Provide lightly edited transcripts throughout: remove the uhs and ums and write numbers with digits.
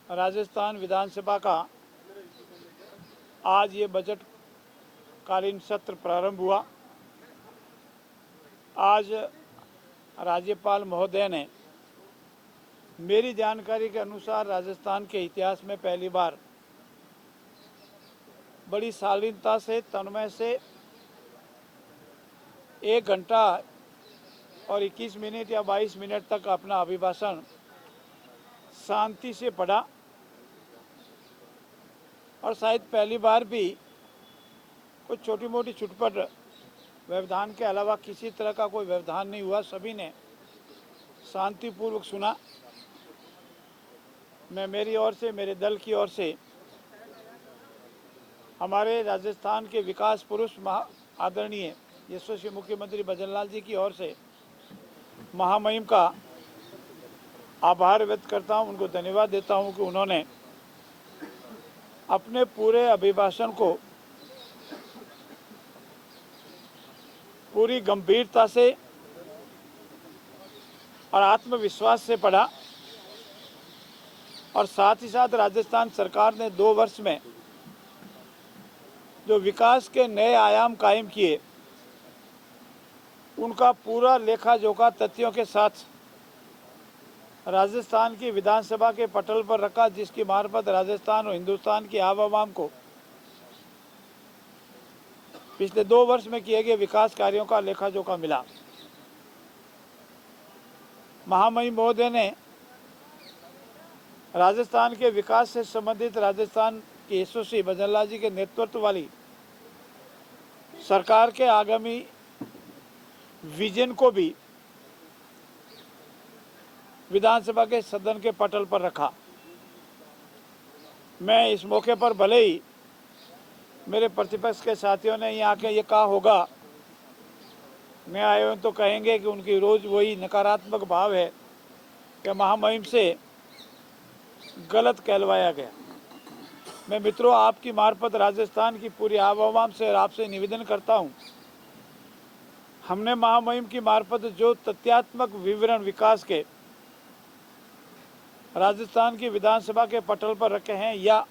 राजस्थान विधानसभा का आज ये बजट कालीन सत्र प्रारंभ हुआ। आज राज्यपाल महोदय ने मेरी जानकारी के अनुसार राजस्थान के इतिहास में पहली बार बड़ी शालीनता से तन्मय से 1 घंटा और 21 मिनट या 22 मिनट तक अपना अभिभाषण शांति से पढ़ा और शायद पहली बार भी कुछ छोटी मोटी चुटपट व्यवधान के अलावा किसी तरह का कोई व्यवधान नहीं हुआ। सभी ने शांतिपूर्वक सुना। मैं मेरी ओर से, मेरे दल की ओर से हमारे राजस्थान के विकास पुरुष आदरणीय यशस्वी मुख्यमंत्री भजन लाल जी की ओर से महामहिम का आभार व्यक्त करता हूं, उनको धन्यवाद देता हूं कि उन्होंने अपने पूरे अभिभाषण को पूरी गंभीरता से और आत्मविश्वास से पढ़ा और साथ ही साथ राजस्थान सरकार ने 2 वर्ष में जो विकास के नए आयाम कायम किए उनका पूरा लेखा जोखा तथ्यों के साथ राजस्थान की विधानसभा के पटल पर रखा, जिसकी मार्फत राजस्थान और हिंदुस्तान की आवाम को पिछले 2 वर्ष में किए गए विकास कार्यों का लेखा जोखा मिला। महामहिम महोदय ने राजस्थान के विकास से संबंधित राजस्थान के यशस्वी भजन लाल जी के नेतृत्व वाली सरकार के आगामी विजन को भी विधानसभा के सदन के पटल पर रखा। मैं इस मौके पर भले ही मेरे प्रतिपक्ष के साथियों ने यहाँ आके ये कहा होगा, मैं आए हुए तो कहेंगे कि उनकी रोज वही नकारात्मक भाव है कि महामहिम से गलत कहलवाया गया। मैं मित्रों आपकी मार्फत राजस्थान की पूरी आवाम से और आपसे निवेदन करता हूँ, हमने महामहिम की मार्फत जो तथ्यात्मक विवरण विकास के राजस्थान की विधानसभा के पटल पर रखे हैं, या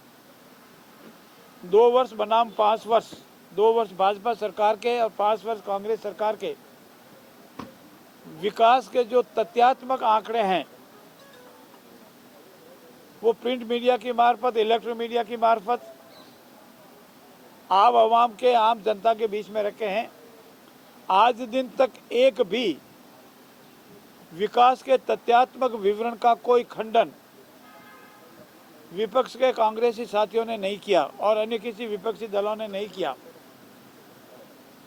2 वर्ष बनाम 5 वर्ष, 2 वर्ष भाजपा सरकार के और 5 वर्ष कांग्रेस सरकार के विकास के जो तथ्यात्मक आंकड़े हैं वो प्रिंट मीडिया की मार्फत, इलेक्ट्रॉनिक मीडिया की मार्फत आवाम के, आम जनता के बीच में रखे हैं। आज दिन तक एक भी विकास के तथ्यात्मक विवरण का कोई खंडन विपक्ष के कांग्रेसी साथियों ने नहीं किया और अन्य किसी विपक्षी दलों ने नहीं किया।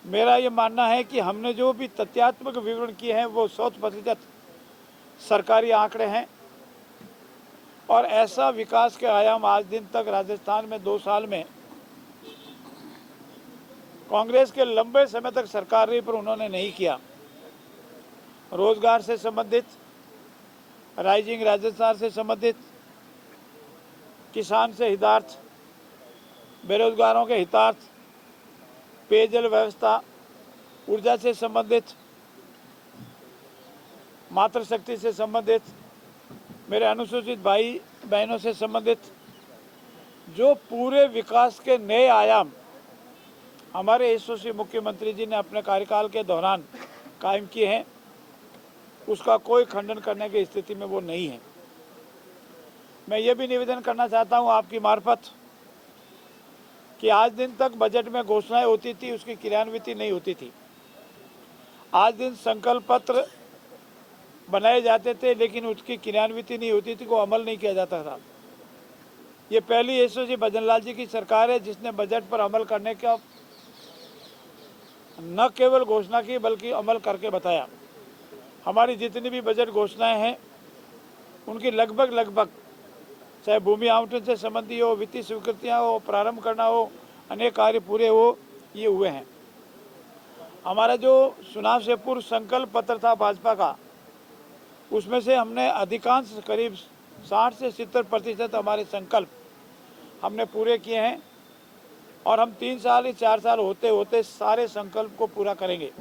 मेरा ये मानना है कि हमने जो भी तथ्यात्मक विवरण किए हैं वो 100% सरकारी आंकड़े हैं और ऐसा विकास के आयाम आज दिन तक राजस्थान में 2 साल में कांग्रेस के लंबे समय तक सरकार रही पर उन्होंने नहीं किया। रोजगार से संबंधित, राइजिंग राजस्थान से संबंधित, किसान से हितार्थ, बेरोजगारों के हितार्थ, पेयजल व्यवस्था, ऊर्जा से संबंधित, मातृशक्ति से संबंधित, मेरे अनुसूचित भाई बहनों से संबंधित जो पूरे विकास के नए आयाम हमारे यशस्वी मुख्यमंत्री जी ने अपने कार्यकाल के दौरान कायम किए हैं, उसका कोई खंडन करने की स्थिति में वो नहीं है। मैं ये भी निवेदन करना चाहता हूँ आपकी मार्फत कि आज दिन तक बजट में घोषणाएं होती थी, उसकी क्रियान्विति नहीं होती थी। आज दिन संकल्प पत्र बनाए जाते थे लेकिन उसकी क्रियान्विति नहीं होती थी, को अमल नहीं किया जाता था। ये पहली यशस्वी भजन लाल जी की सरकार है जिसने बजट पर अमल करने का न केवल घोषणा की बल्कि अमल करके बताया। हमारी जितनी भी बजट घोषणाएं हैं उनकी लगभग चाहे भूमि आवंटन से संबंधी हो, वित्तीय स्वीकृतियाँ हो, प्रारंभ करना हो, अनेक कार्य पूरे हो, ये हुए हैं। हमारा जो चुनाव से पूर्व संकल्प पत्र था भाजपा का, उसमें से हमने अधिकांश करीब 60 से 70% हमारे संकल्प हमने पूरे किए हैं और हम 3 साल या 4 साल होते होते सारे संकल्प को पूरा करेंगे।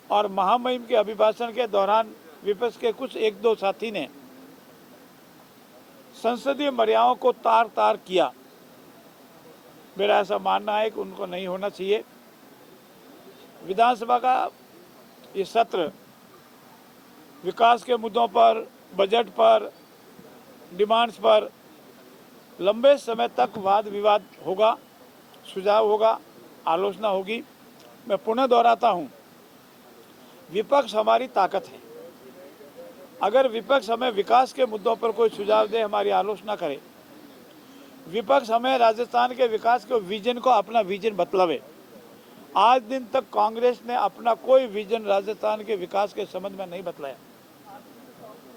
और महामहिम के अभिभाषण के दौरान विपक्ष के कुछ 1-2 साथी ने संसदीय मर्यादाओं को तार तार किया। मेरा ऐसा मानना है कि उनको नहीं होना चाहिए। विधानसभा का ये सत्र विकास के मुद्दों पर, बजट पर, डिमांड्स पर लंबे समय तक वाद विवाद होगा, सुझाव होगा, आलोचना होगी। मैं पुनः दोहराता हूँ, विपक्ष हमारी ताकत है। अगर विपक्ष हमें विकास के मुद्दों पर कोई सुझाव दे, हमारी आलोचना करे, विपक्ष हमें राजस्थान के विकास के विजन को अपना विजन बतलावे। आज दिन तक कांग्रेस ने अपना कोई विजन राजस्थान के विकास के संबंध में नहीं बतलाया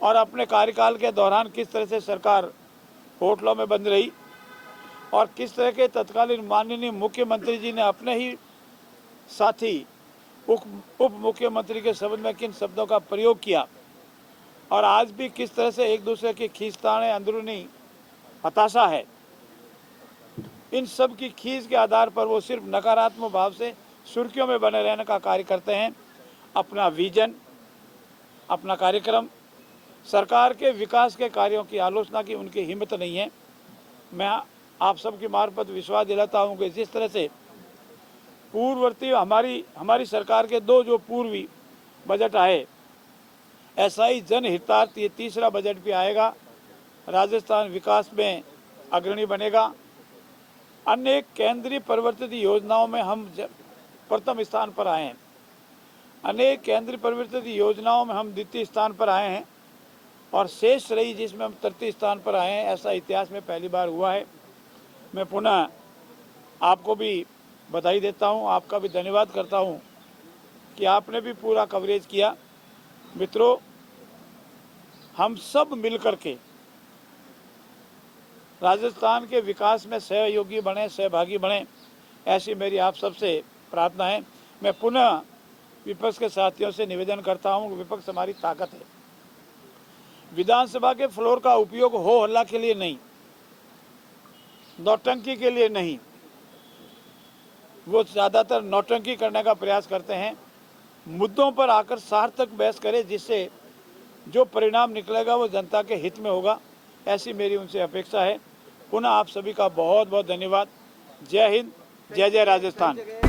और अपने कार्यकाल के दौरान किस तरह से सरकार होटलों में बंद रही और किस तरह के तत्कालीन माननीय मुख्यमंत्री जी ने अपने ही साथी उप मुख्यमंत्री के संबंध में किन शब्दों का प्रयोग किया और आज भी किस तरह से एक दूसरे की खींचताने, अंदरूनी हताशा है। इन सब की खींच के आधार पर वो सिर्फ नकारात्मक भाव से सुर्खियों में बने रहने का कार्य करते हैं। अपना विजन, अपना कार्यक्रम, सरकार के विकास के कार्यों की आलोचना की उनकी हिम्मत नहीं है। मैं आप सबकी मार्फत विश्वास दिलाता हूं कि जिस तरह से पूर्ववर्ती हमारी सरकार के दो जो पूर्वी बजट आए, ऐसा ही जनहितार्थ ये तीसरा बजट भी आएगा। राजस्थान विकास में अग्रणी बनेगा। अन्य केंद्रीय परिवर्तित योजनाओं में हम प्रथम स्थान पर आए हैं, अनेक केंद्रीय परिवर्तित योजनाओं में हम द्वितीय स्थान पर आए हैं और शेष रही जिसमें हम तृतीय स्थान पर आए हैं, ऐसा इतिहास में पहली बार हुआ है। मैं पुनः आपको भी बधाई देता हूं, आपका भी धन्यवाद करता हूं कि आपने भी पूरा कवरेज किया। मित्रों, हम सब मिलकर के राजस्थान के विकास में सहयोगी बने, सहभागी बने, ऐसी मेरी आप सबसे प्रार्थना है। मैं पुनः विपक्ष के साथियों से निवेदन करता हूं कि विपक्ष हमारी ताकत है। विधानसभा के फ्लोर का उपयोग हो हल्ला के लिए नहीं, नौटंकी के लिए नहीं, वो ज़्यादातर नौटंकी करने का प्रयास करते हैं। मुद्दों पर आकर सार्थक बहस करें जिससे जो परिणाम निकलेगा वो जनता के हित में होगा, ऐसी मेरी उनसे अपेक्षा है। पुनः आप सभी का बहुत बहुत धन्यवाद। जय हिंद, जय जय राजस्थान।